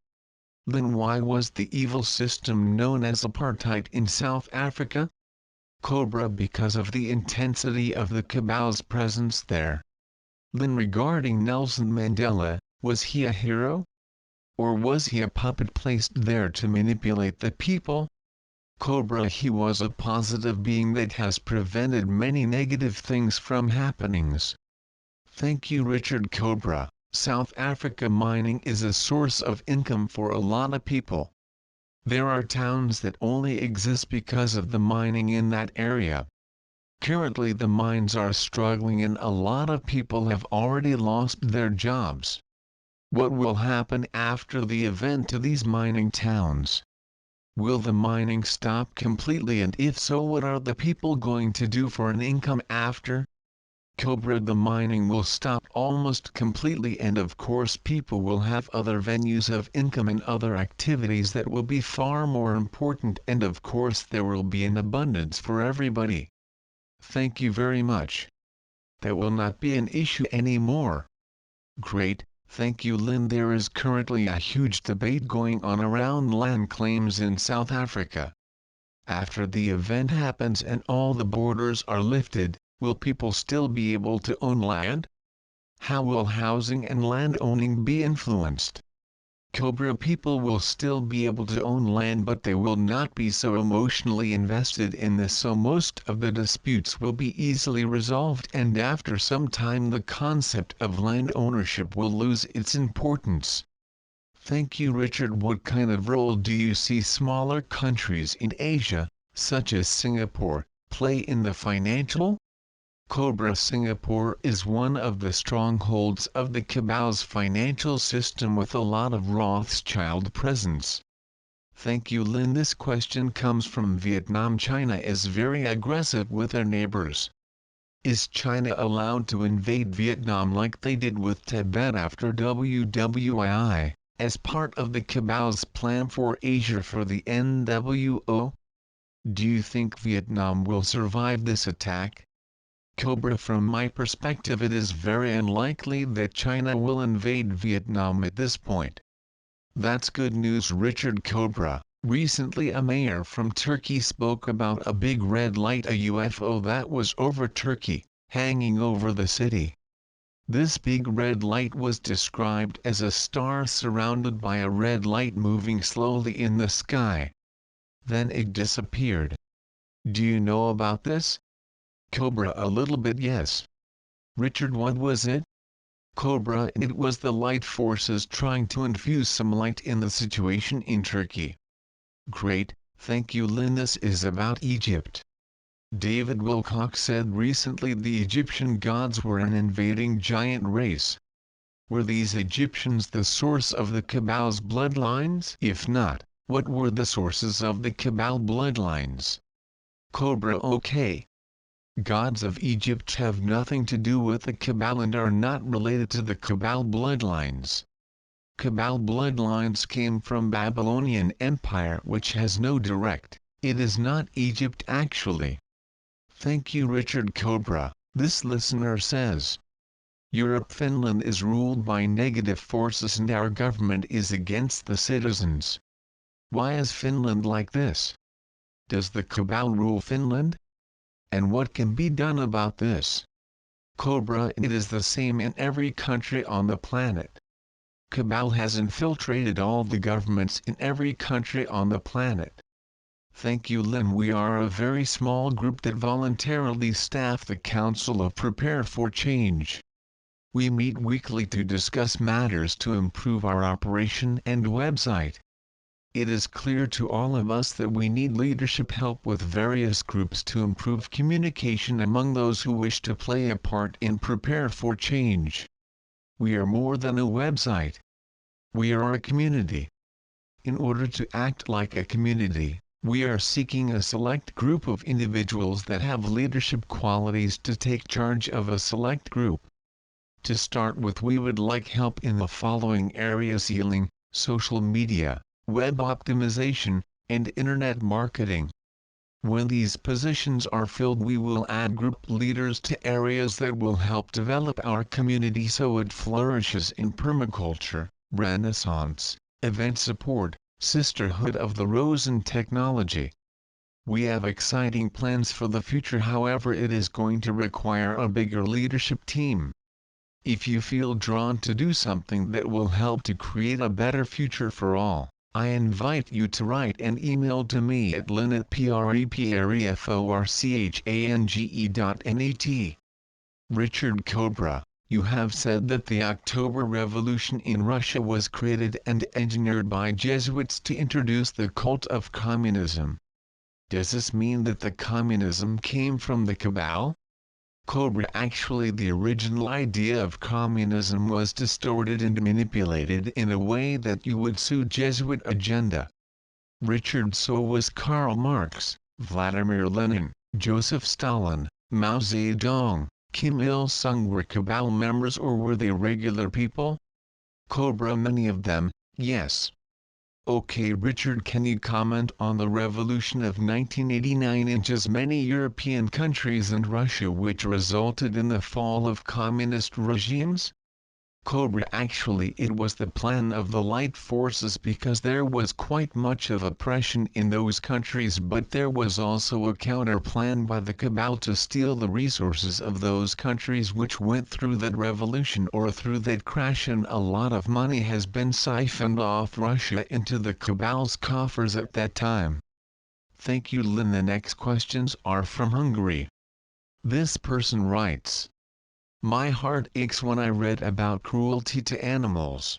Then why was the evil system known as apartheid in South Africa? Cobra, because of the intensity of the cabal's presence there. Then regarding Nelson Mandela, was he a hero? Or was he a puppet placed there to manipulate the people? Cobra, he was a positive being that has prevented many negative things from happenings. Thank you, Richard. Cobra, South Africa mining is a source of income for a lot of people. There are towns that only exist because of the mining in that area. Currently the mines are struggling and a lot of people have already lost their jobs. What will happen after the event to these mining towns? Will the mining stop completely, and if so, what are the people going to do for an income after? Cobra, the mining will stop almost completely, and of course people will have other venues of income and other activities that will be far more important, and of course there will be an abundance for everybody. Thank you very much. That will not be an issue anymore. Great, thank you, Lynn. There is currently a huge debate going on around land claims in South Africa. After the event happens and all the borders are lifted, will people still be able to own land? How will housing and land owning be influenced? Cobra, people will still be able to own land, but they will not be so emotionally invested in this, so most of the disputes will be easily resolved, and after some time the concept of land ownership will lose its importance. Thank you, Richard. What kind of role do you see smaller countries in Asia, such as Singapore, play in the financial? Cobra, Singapore is one of the strongholds of the cabal's financial system with a lot of Rothschild presence. Thank you, Lynn. This question comes from Vietnam. China is very aggressive with their neighbors. Is China allowed to invade Vietnam like they did with Tibet after WWII, as part of the cabal's plan for Asia for the NWO? Do you think Vietnam will survive this attack? Cobra, from my perspective it is very unlikely that China will invade Vietnam at this point. That's good news, Richard. Cobra, recently a mayor from Turkey spoke about a big red light, a UFO that was over Turkey, hanging over the city. This big red light was described as a star surrounded by a red light moving slowly in the sky. Then it disappeared. Do you know about this? Cobra, a little bit, yes. Richard, what was it? Cobra, it was the light forces trying to infuse some light in the situation in Turkey. Great, thank you, Lynn. This is about Egypt. David Wilcock said recently the Egyptian gods were an invading giant race. Were these Egyptians the source of the cabal's bloodlines? If not, what were the sources of the cabal bloodlines? Cobra, okay. Gods of Egypt have nothing to do with the cabal and are not related to the cabal bloodlines. Cabal bloodlines came from Babylonian Empire, which has no direct, it is not Egypt actually. Thank you Richard Cobra. This listener says, Europe Finland is ruled by negative forces and our government is against the citizens. Why is Finland like this? Does the Cabal rule Finland? And what can be done about this? Cobra, it is the same in every country on the planet. Cabal has infiltrated all the governments in every country on the planet. Thank you Lynn. We are a very small group that voluntarily staff the Council of Prepare for Change. We meet weekly to discuss matters to improve our operation and website. It is clear to all of us that we need leadership help with various groups to improve communication among those who wish to play a part in Prepare for Change. We are more than a website. We are a community. In order to act like a community, we are seeking a select group of individuals that have leadership qualities to take charge of a select group. To start with, we would like help in the following areas: healing, social media, web optimization, and internet marketing. When these positions are filled, we will add group leaders to areas that will help develop our community so it flourishes in permaculture, renaissance, event support, sisterhood of the rose and technology. We have exciting plans for the future, however it is going to require a bigger leadership team. If you feel drawn to do something that will help to create a better future for all, I invite you to write an email to me at lynn@prepreforchange.net. Richard Cobra, you have said that the October Revolution in Russia was created and engineered by Jesuits to introduce the cult of communism. Does this mean that the communism came from the Cabal? Cobra, actually the original idea of communism was distorted and manipulated in a way that you would suit Jesuit agenda. Richard, so was Karl Marx, Vladimir Lenin, Joseph Stalin, Mao Zedong, Kim Il-sung were Cabal members, or were they regular people? Cobra, many of them, yes. Okay Richard, can you comment on the revolution of 1989 in just many European countries and Russia, which resulted in the fall of communist regimes? Cobra, actually it was the plan of the light forces because there was quite much of oppression in those countries, but there was also a counter plan by the Cabal to steal the resources of those countries which went through that revolution or through that crash, and a lot of money has been siphoned off Russia into the Cabal's coffers at that time. Thank you Lynn. The next questions are from Hungary. This person writes, my heart aches when I read about cruelty to animals.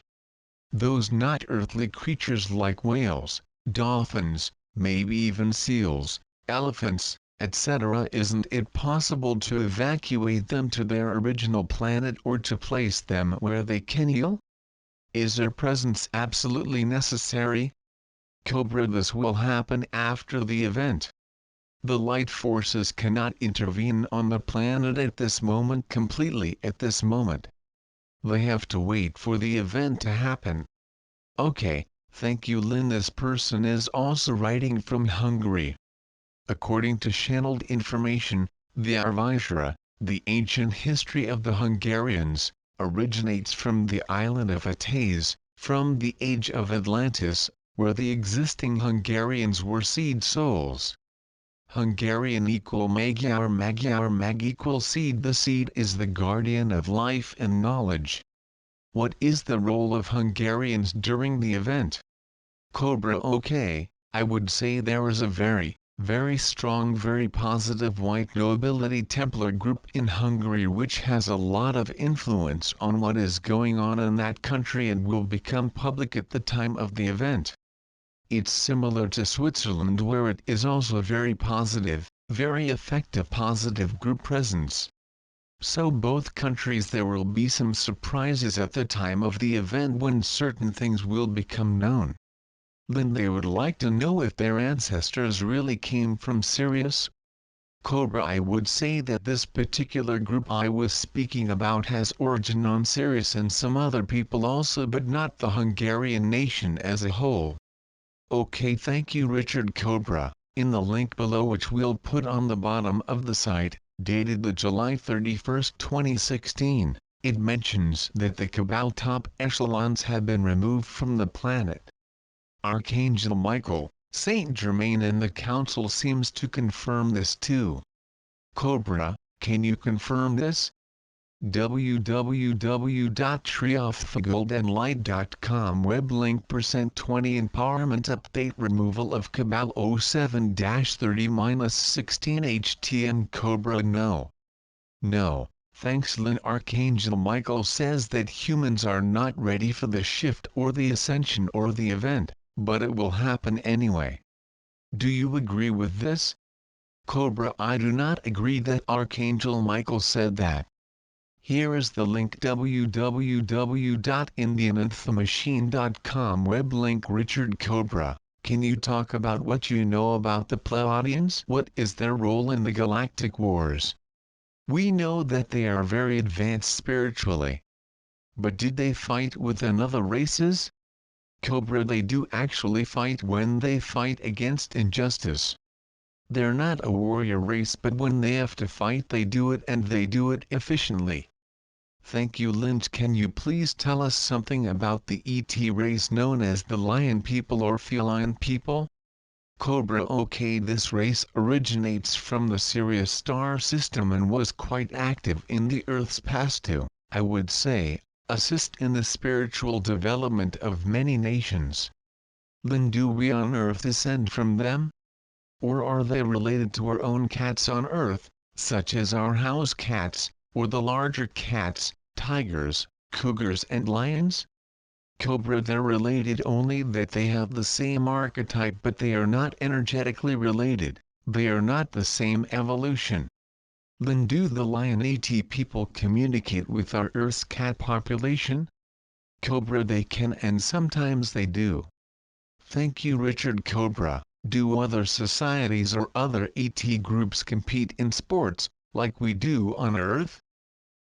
Those not earthly creatures like whales, dolphins, maybe even seals, elephants, etc. Isn't it possible to evacuate them to their original planet or to place them where they can heal? Is their presence absolutely necessary? Cobra, this will happen after the event. The light forces cannot intervene on the planet at this moment completely at this moment. They have to wait for the event to happen. Okay, thank you Lynn. This person is also writing from Hungary. According to channeled information, the Arvajra, the ancient history of the Hungarians, originates from the island of Ataz, from the age of Atlantis, where the existing Hungarians were seed souls. Hungarian equal Magyar, Magyar mag equal seed. The seed is the guardian of life and knowledge. What is the role of Hungarians during the event? Cobra, okay, I would say there is a very, very strong, very positive white nobility Templar group in Hungary which has a lot of influence on what is going on in that country and will become public at the time of the event. It's similar to Switzerland, where it is also very positive, very effective positive group presence. So both countries, there will be some surprises at the time of the event when certain things will become known. Then they would like to know if their ancestors really came from Sirius. Cobra, I would say that this particular group I was speaking about has origin on Sirius and some other people also, but not the Hungarian nation as a whole. Okay, thank you Richard Cobra. In the link below, which we'll put on the bottom of the site, dated the July 31st, 2016, it mentions that the Cabal top echelons have been removed from the planet. Archangel Michael, Saint Germain and the Council seems to confirm this too. Cobra, can you confirm this? www.trioffthegoldenlight.com web link %20 empowerment update removal of Cabal 07-30-16 HTM Cobra No. Thanks Lynn. Archangel Michael says that humans are not ready for the shift or the ascension or the event, but it will happen anyway. Do you agree with this? Cobra, I do not agree that Archangel Michael said that. Here is the link www.indiananthemachine.com web link Richard Cobra, can you talk about what you know about the Pleiadians? What is their role in the Galactic Wars? We know that they are very advanced spiritually. But did they fight with another races? Cobra, they do actually fight when they fight against injustice. They're not a warrior race, but when they have to fight they do it, and they do it efficiently. Thank you Lynch. Can you please tell us something about the ET race known as the Lion People or Feline People? Cobra, okay, this race originates from the Sirius star system and was quite active in the Earth's past to, I would say, assist in the spiritual development of many nations. Then do we on Earth descend from them? Or are they related to our own cats on Earth, such as our house cats, or the larger cats, tigers, cougars and lions? Cobra, they're related only that they have the same archetype, but they are not energetically related, they are not the same evolution. Then do the lion AT people communicate with our Earth's cat population? Cobra, they can, and sometimes they do. Thank you Richard Cobra. Do other societies or other ET groups compete in sports, like we do on Earth?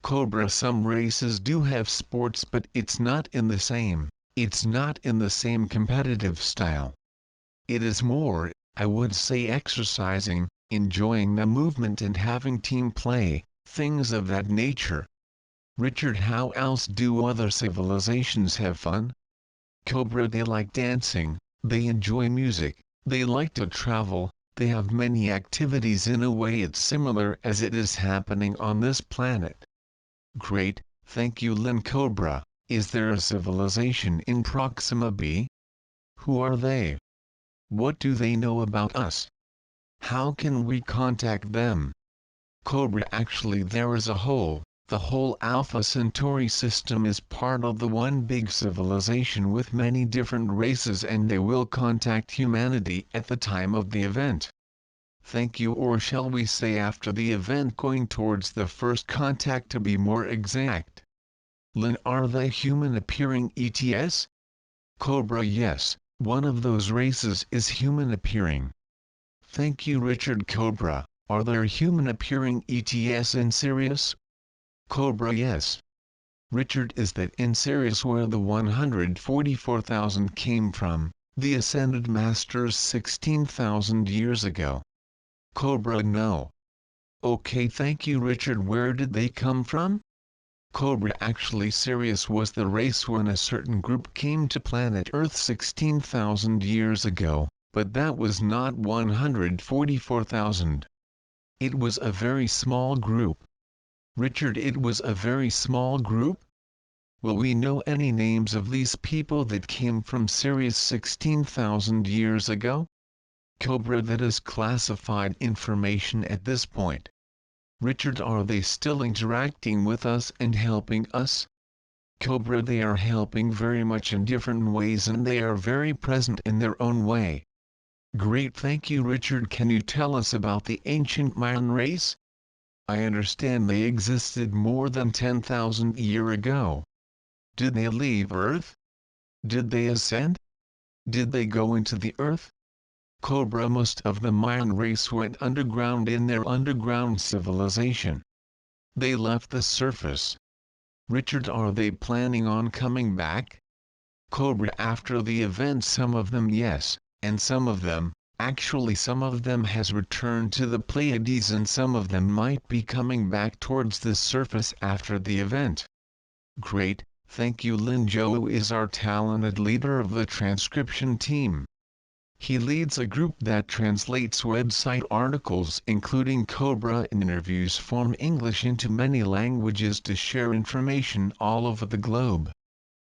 Cobra, some races do have sports, but it's not in the same competitive style. It is more, I would say, exercising, enjoying the movement and having team play, things of that nature. Richard, how else do other civilizations have fun? Cobra, they like dancing, they enjoy music, they like to travel, they have many activities. In a way it's similar as it is happening on this planet. Great, thank you Lynn. Cobra, is there a civilization in Proxima B? Who are they? What do they know about us? How can we contact them? Cobra, actually there is the whole Alpha Centauri system is part of the one big civilization with many different races, and they will contact humanity at the time of the event. Thank you, or shall we say after the event, going towards the first contact to be more exact. Lynn, are they human appearing ETS? Cobra, yes, one of those races is human appearing. Thank you Richard. Cobra, are there human appearing ETS in Sirius? Cobra, yes. Richard, is that in Sirius where the 144,000 came from, the Ascended Masters 16,000 years ago? Cobra, no. Okay, thank you Richard. Where did they come from? Cobra, actually Sirius was the race when a certain group came to planet Earth 16,000 years ago, but that was not 144,000. It was a very small group. Richard, it was a very small group? Will we know any names of these people that came from Sirius 16,000 years ago? Cobra, that is classified information at this point. Richard, are they still interacting with us and helping us? Cobra, they are helping very much in different ways, and they are very present in their own way. Great, thank you Richard. Can you tell us about the ancient Mayan race? I understand they existed more than 10,000 years ago. Did they leave Earth? Did they ascend? Did they go into the Earth? Cobra, most of the Mayan race went underground in their underground civilization. They left the surface. Richard, are they planning on coming back? Cobra, after the event, some of them yes, and some of them, actually some of them has returned to the Pleiades, and some of them might be coming back towards the surface after the event. Great, thank you. Lin Zhou is our talented leader of the transcription team. He leads a group that translates website articles including Cobra interviews from English into many languages to share information all over the globe.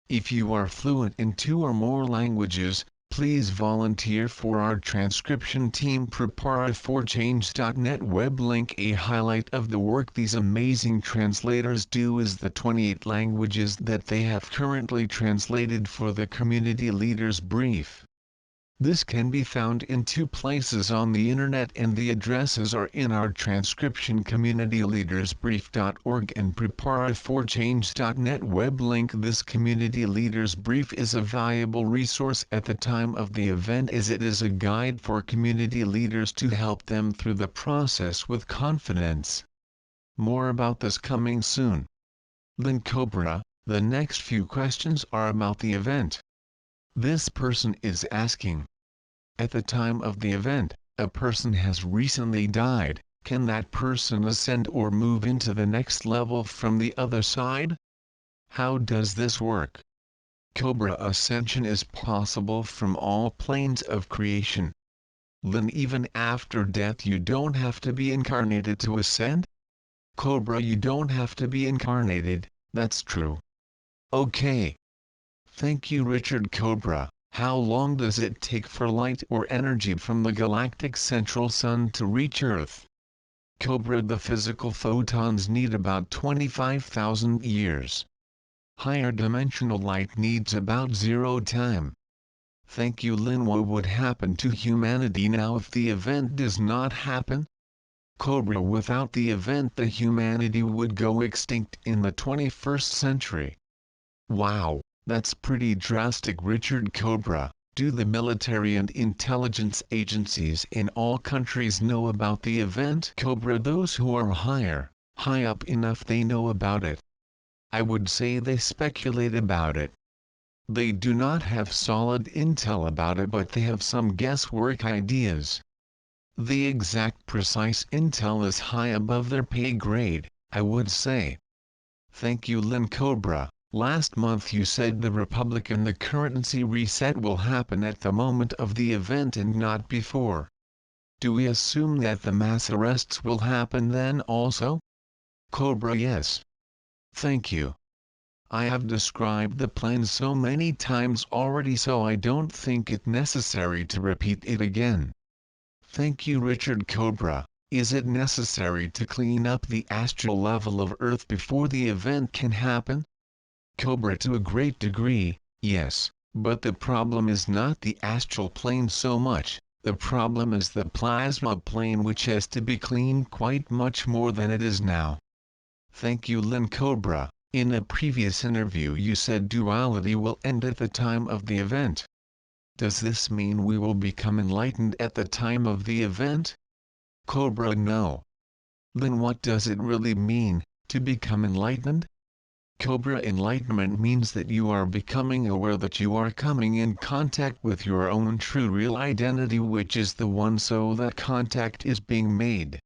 If you are fluent in 2 or more languages, please volunteer for our transcription team. Prepare4change.net web link. A highlight of the work these amazing translators do is the 28 languages that they have currently translated for the Community Leaders Brief. This can be found in 2 places on the internet, and the addresses are in our transcription communityleadersbrief.org and prepare4change.net web link. This Community Leaders Brief is a valuable resource at the time of the event, as it is a guide for community leaders to help them through the process with confidence. More about this coming soon. Lin Cobra, the next few questions are about the event. This person is asking, at the time of the event, a person has recently died, can that person ascend or move into the next level from the other side? How does this work? Cobra, ascension is possible from all planes of creation. Lin, even after death you don't have to be incarnated to ascend? Cobra, you don't have to be incarnated, that's true. Okay. Thank you, Richard. Cobra, how long does it take for light or energy from the galactic central sun to reach Earth? Cobra, the physical photons need about 25,000 years. Higher dimensional light needs about 0 time. Thank you, Lin. What would happen to humanity now if the event does not happen? Cobra, without the event the humanity would go extinct in the 21st century. Wow. That's pretty drastic, Richard. Cobra, do the military and intelligence agencies in all countries know about the event? Cobra, those who are high up enough, they know about it. I would say they speculate about it. They do not have solid intel about it, but they have some guesswork ideas. The exact precise intel is high above their pay grade, I would say. Thank you, Lin. Cobra, last month you said the Republic and the currency reset will happen at the moment of the event and not before. Do we assume that the mass arrests will happen then also? Cobra, yes. Thank you. I have described the plan so many times already, so I don't think it necessary to repeat it again. Thank you, Richard. Cobra, is it necessary to clean up the astral level of Earth before the event can happen? Cobra, to a great degree, yes, but the problem is not the astral plane so much, the problem is the plasma plane, which has to be cleaned quite much more than it is now. Thank you, Lin. Cobra, in a previous interview you said duality will end at the time of the event. Does this mean we will become enlightened at the time of the event? Cobra, no. Lin, what does it really mean, to become enlightened? Cobra, enlightenment means that you are becoming aware that you are coming in contact with your own true real identity, which is the one, so that contact is being made.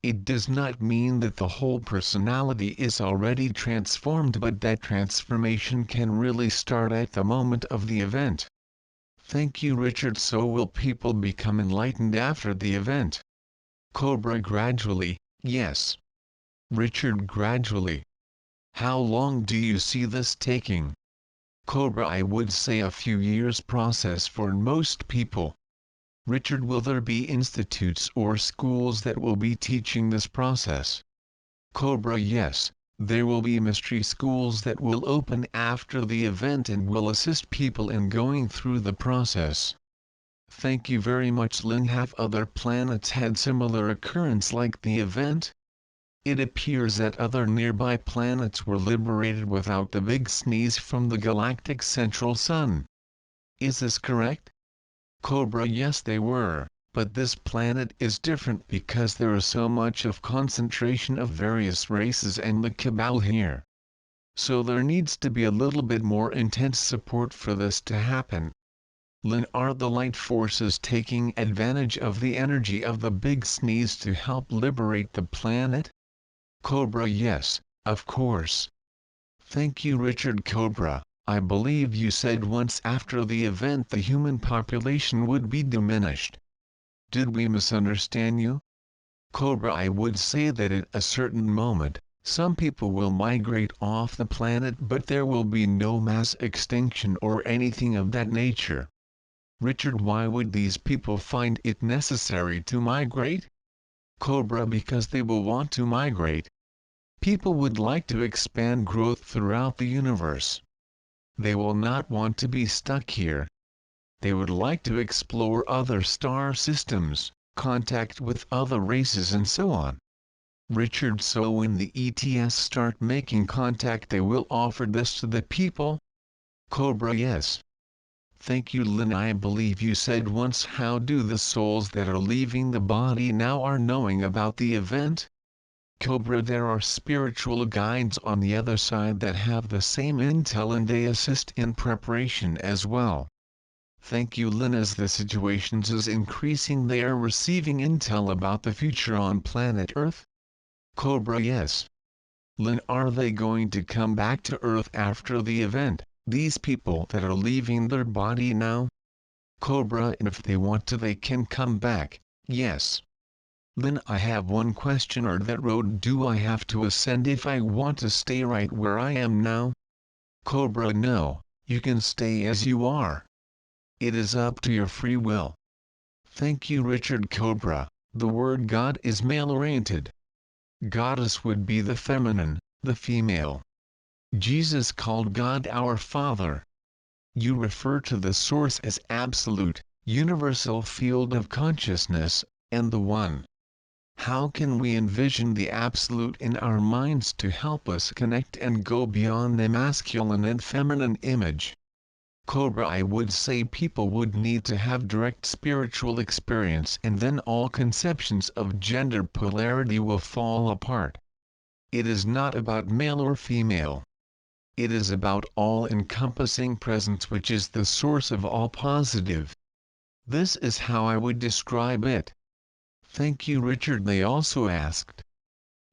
It does not mean that the whole personality is already transformed, but that transformation can really start at the moment of the event. Thank you, Richard. So will people become enlightened after the event? Cobra, gradually, yes. Richard, gradually. How long do you see this taking? Cobra, I would say a few years process for most people. Richard, will there be institutes or schools that will be teaching this process? Cobra, yes, there will be mystery schools that will open after the event and will assist people in going through the process. Thank you very much, Lin. Have other planets had similar occurrence like the event? It appears that other nearby planets were liberated without the big sneeze from the galactic central sun. Is this correct? Cobra, yes they were, but this planet is different because there is so much of concentration of various races and the cabal here. So there needs to be a little bit more intense support for this to happen. Lin, are the light forces taking advantage of the energy of the big sneeze to help liberate the planet? Cobra, yes, of course. Thank you, Richard. Cobra, I believe you said once after the event the human population would be diminished. Did we misunderstand you? Cobra, I would say that at a certain moment, some people will migrate off the planet, but there will be no mass extinction or anything of that nature. Richard, why would these people find it necessary to migrate? Cobra, because they will want to migrate. People would like to expand growth throughout the universe. They will not want to be stuck here. They would like to explore other star systems, contact with other races and so on. Richard, so when the ETS start making contact they will offer this to the people? Cobra, yes. Thank you, Lin. I believe you said once, how do the souls that are leaving the body now are knowing about the event? Cobra, there are spiritual guides on the other side that have the same intel and they assist in preparation as well. Thank you, Lin. As the situations is increasing they are receiving intel about the future on planet Earth? Cobra, yes. Lin, are they going to come back to Earth after the event, these people that are leaving their body now? Cobra, and if they want to they can come back, yes. Lin, I have one question. Or that road do I have to ascend if I want to stay right where I am now? Cobra, no, you can stay as you are. It is up to your free will. Thank you, Richard. Cobra, the word God is male-oriented. Goddess would be the feminine, the female. Jesus called God our Father. You refer to the source as absolute, universal field of consciousness, and the One. How can we envision the absolute in our minds to help us connect and go beyond the masculine and feminine image? Cobra, I would say people would need to have direct spiritual experience and then all conceptions of gender polarity will fall apart. It is not about male or female. It is about all-encompassing presence which is the source of all positive. This is how I would describe it. Thank you, Richard. They also asked,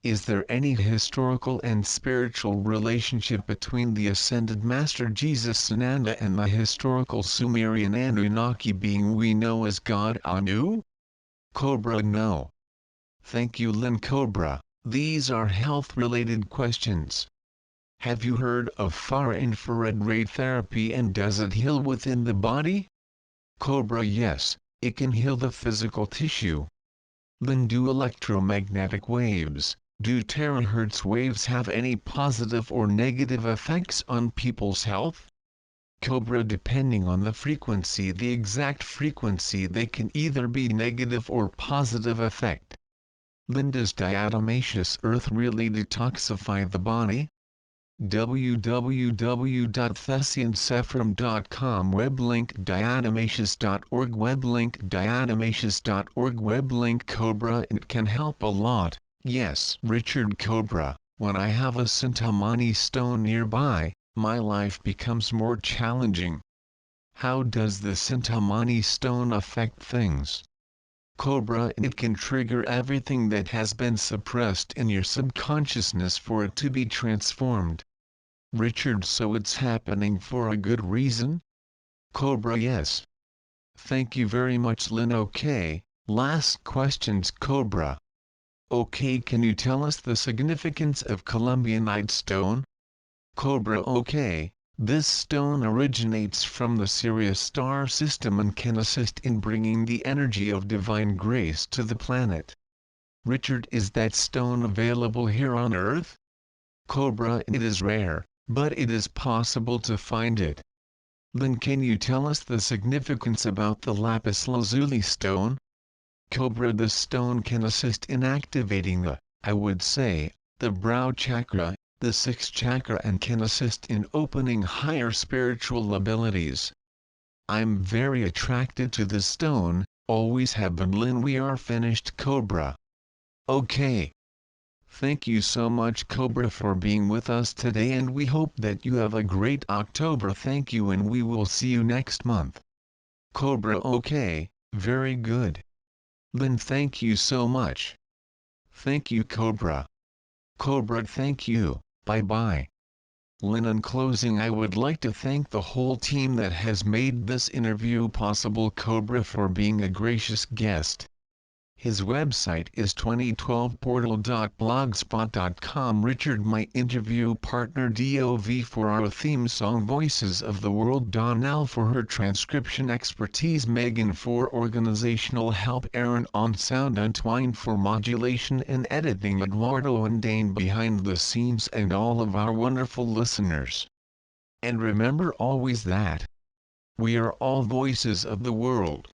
is there any historical and spiritual relationship between the Ascended Master Jesus Sananda and the historical Sumerian Anunnaki being we know as God Anu? Cobra, no. Thank you, Lin. Cobra, these are health-related questions. Have you heard of far-infrared ray therapy and does it heal within the body? Cobra, yes, it can heal the physical tissue. Lin, do electromagnetic waves, do terahertz waves have any positive or negative effects on people's health? Cobra, depending on the frequency, the exact frequency, they can either be negative or positive effect. Lin, does diatomaceous earth really detoxify the body? www.thessiansephram.com weblink diatomaceous.org weblink diatomaceous.org weblink Cobra, it can help a lot, yes. Richard. Cobra, when I have a Sintamani stone nearby, my life becomes more challenging. How does the Sintamani stone affect things? Cobra, it can trigger everything that has been suppressed in your subconsciousness for it to be transformed. Richard, so it's happening for a good reason? Cobra, yes. Thank you very much, Lin. Okay, last questions. Cobra. Okay, can you tell us the significance of Columbianite stone? Cobra, okay. This stone originates from the Sirius star system and can assist in bringing the energy of divine grace to the planet. Richard, is that stone available here on Earth? Cobra, it is rare, but it is possible to find it. Lin, can you tell us the significance about the lapis lazuli stone? Cobra, the stone can assist in activating the, I would say, the brow chakra, the sixth chakra, and can assist in opening higher spiritual abilities. I'm very attracted to this stone, always have been. Lynn, we are finished. Cobra. Okay. Thank you so much, Cobra, for being with us today, and we hope that you have a great October. Thank you, and we will see you next month. Cobra. Okay, very good. Lynn, thank you so much. Thank you, Cobra. Cobra, thank you. Bye bye. Lynn, in closing, I would like to thank the whole team that has made this interview possible. Cobra for being a gracious guest. His website is 2012portal.blogspot.com. Richard, my interview partner. DOV for our theme song Voices of the World. Donnell for her transcription expertise. Megan for organizational help. Aaron on sound. Antoine for modulation and editing. Eduardo and Dane behind the scenes, and all of our wonderful listeners. And remember always that we are all voices of the world.